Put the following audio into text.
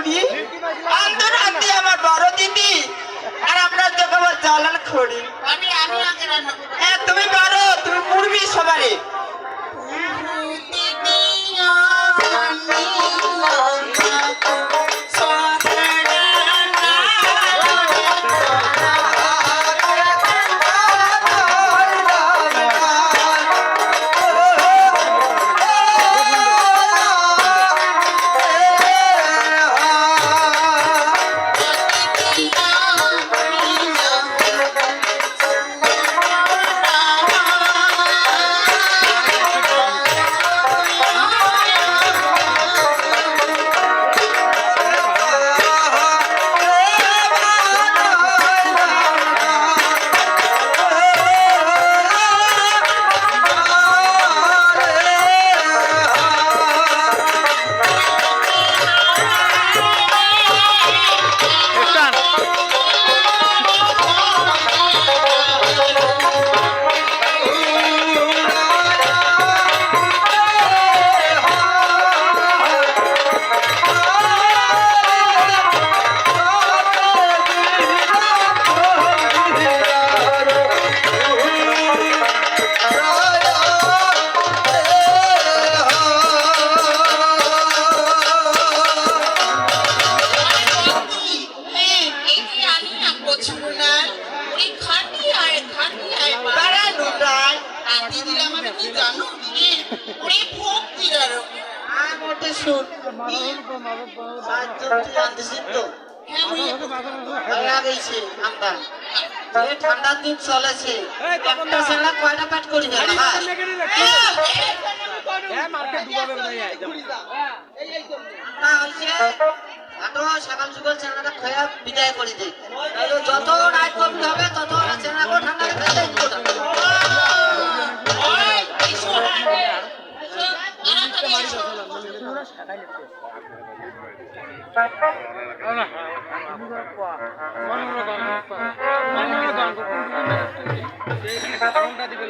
দিদি আন্তরাত্রি আমার বড় দিদি আর আপনার তো কেবল জ্বালান খড়ি আমি আগে রান্না করব। হ্যাঁ তুমি পারো তুমি পূর্বী সবারে ঠান্ডার দিন চলেছে একটা ছেলে কয়টা পেট করি না সকাল সকাল ছেলেটা খেয়ে বিদায় করে দিই যত রাত কমতে হবে তত ছেলেকে ঠান্ডা দিবে